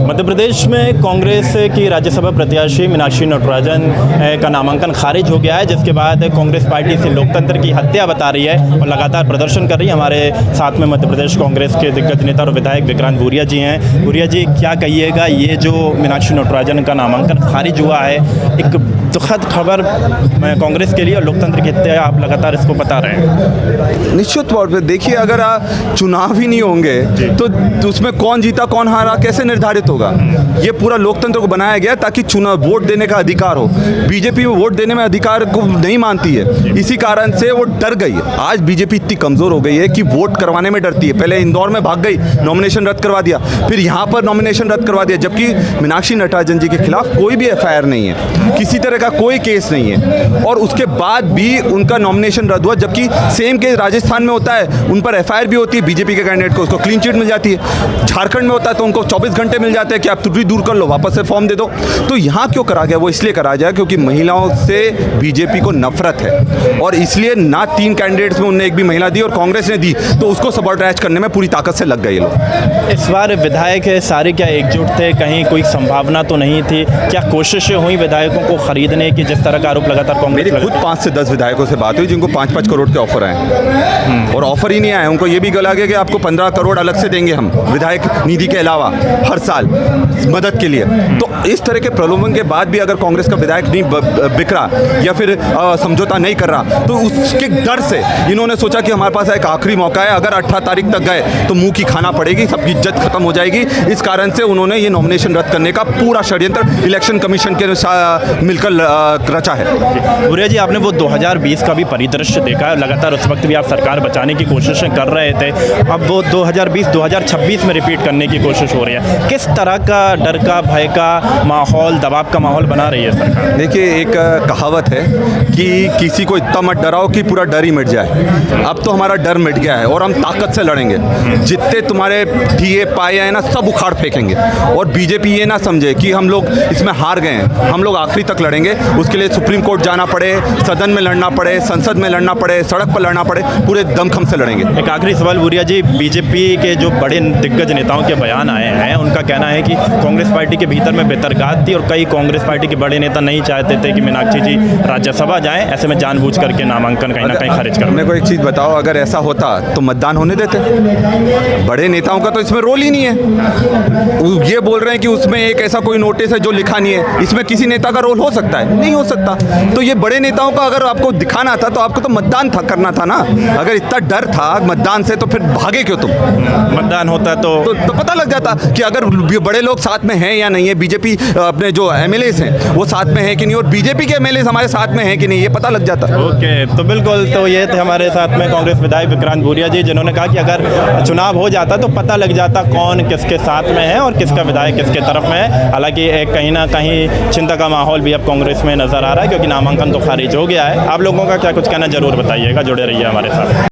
मध्य प्रदेश में कांग्रेस की राज्यसभा प्रत्याशी मीनाक्षी नटराजन का नामांकन खारिज हो गया है, जिसके बाद कांग्रेस पार्टी से लोकतंत्र की हत्या बता रही है और लगातार प्रदर्शन कर रही है। हमारे साथ में मध्य प्रदेश कांग्रेस के दिग्गज नेता और विधायक विक्रांत भूरिया जी हैं। भूरिया जी, क्या कहिएगा, ये जो मीनाक्षी नटराजन का नामांकन खारिज हुआ है, एक दुखद खबर कांग्रेस के लिए और लोकतंत्र की हत्या, आप लगातार इसको बता रहे हैं। निश्चित तौर पे देखिए, अगर चुनाव ही नहीं होंगे तो उसमें कौन जीता कौन हारा कैसे निर्धारित होगा। ये पूरा लोकतंत्र को बनाया गया ताकि चुनाव वोट देने का अधिकार हो। बीजेपी वोट देने में अधिकार को नहीं मानती है, इसी कारण से वो डर गई है। आज बीजेपी इतनी कमज़ोर हो गई है कि वोट करवाने में डरती है। पहले इंदौर में भाग गई, नॉमिनेशन रद्द करवा दिया, फिर यहाँ पर नॉमिनेशन रद्द करवा दिया, जबकि मीनाक्षी नटराजन जी के खिलाफ कोई भी एफआईआर नहीं है, किसी तरह का कोई केस नहीं है, और उसके बाद भी उनका नॉमिनेशन रद्द हुआ। जबकि सेम केस राजस्थान में होता है, उन पर एफआईआर भी होती है, बीजेपी के कैंडिडेट को उसको क्लीन चिट मिल जाती है। झारखंड में होता है तो उनको 24 घंटे मिल जाते हैं कि आप त्रुटि दूर कर लो, वापस से फॉर्म दे दो। तो यहाँ क्यों करा गया? वो इसलिए करा गया क्योंकि महिलाओं से बीजेपी को नफरत है, और इसलिए ना 3 कैंडिडेट्स में उन्हें एक भी महिला दी, और कांग्रेस ने दी तो उसको सबॉर्डिनेट करने में पूरी ताकत से लग गए लोग। इस बार विधायक सारे क्या एकजुट थे? कहीं कोई संभावना तो नहीं थी? क्या कोशिशें हुई विधायकों को खरीदने की, जिस तरह का आरोप लगातार कांग्रेस? मेरी खुद 5 से 10 विधायकों से बात हुई जिनको 5-5 करोड़ के ऑफर आए, और ऑफर ही नहीं आए। उनको ये भी बोला गया कि आपको 15 करोड़ अलग से देंगे हम विधायक निधि के अलावा हर साल मदद के लिए। तो इस तरह के प्रलोभन के बाद भी अगर कांग्रेस का विधायक नहीं बिक रहा या फिर समझौता नहीं कर रहा, तो उसके डर से इन्होंने सोचा कि हमारे पास एक आखिरी मौका है, अगर 18 तारीख तक गए तो मुंह की खाना पड़ेगी, सबकी इज्जत खत्म हो जाएगी। इस कारण से उन्होंने ये नॉमिनेशन रद्द करने का पूरा षड्यंत्र इलेक्शन कमीशन के मिलकर रचा है। भूरिया जी, आपने वो 2020 का भी परिदृश्य देखा है, लगातार उस वक्त भी आप सरकार बचाने की कोशिशें कर रहे थे। अब वो 2020-2026 में रिपीट करने की कोशिश हो रही है। किस तरह का डर का, भय का माहौल, दबाव का माहौल बना रही है सरकार? देखिए, एक कहावत है कि किसी को इतना मत डराओ कि पूरा डर ही मिट जाए। अब तो हमारा डर मिट गया है और हम ताकत से लड़ेंगे। जितने तुम्हारे टीए पाए हैं ना, सब उखाड़ फेंकेंगे। और बीजेपी ये ना समझे कि हम लोग इसमें हार गए हैं, हम लोग आखिरी तक लड़ेंगे। उसके लिए सुप्रीम कोर्ट जाना पड़े, सदन में लड़ना पड़े, संसद में लड़ना पड़े, सड़क पर लड़ना पड़े, पूरे दमखम से लड़ेंगे। एक आखिरी सवाल भूरिया जी, बीजेपी के जो बड़े दिग्गज नेताओं के बयान आए हैं, उनका कहना है कि कांग्रेस पार्टी के भीतर में बेतरगात थी और कई कांग्रेस पार्टी के बड़े नेता नहीं चाहते थे कि मीनाक्षी जी राज्यसभा जाएं, ऐसे में जानबूझ करके नामांकन कहीं ना कहीं खारिज कर। मेरे को एक चीज़ बताओ, अगर ऐसा होता तो मतदान होने देते? बड़े नेताओं का तो इसमें रोल ही नहीं है। ये बोल रहे हैं कि उसमें एक ऐसा कोई नोटिस है जो लिखा नहीं है, इसमें किसी नेता का रोल हो सकता है? नहीं हो सकता। तो ये बड़े नेताओं का अगर आपको दिखाना था तो आपको तो मतदान करना था ना। अगर इतना डर था मतदान से तो फिर भागे क्यों तुम? मतदान होता तो पता लग जाता कि अगर बड़े लोग साथ में हैं या नहीं है, बीजेपी अपने जो एमएलएस हैं वो साथ में हैं कि नहीं, और बीजेपी के एमएलएस हमारे साथ में हैं कि नहीं, ये पता लग जाता। ओके, तो बिल्कुल, तो ये थे हमारे साथ में कांग्रेस विधायक विक्रांत भूरिया जी, जिन्होंने कहा कि अगर चुनाव हो जाता तो पता लग जाता कौन किसके साथ में है और किसका विधायक किसके तरफ में है। हालांकि एक कहीं ना कहीं चिंता का माहौल भी अब कांग्रेस में नजर आ रहा है, क्योंकि नामांकन तो खारिज हो गया है। आप लोगों का क्या कुछ कहना, जरूर बताइएगा, जुड़े रहिए हमारे साथ।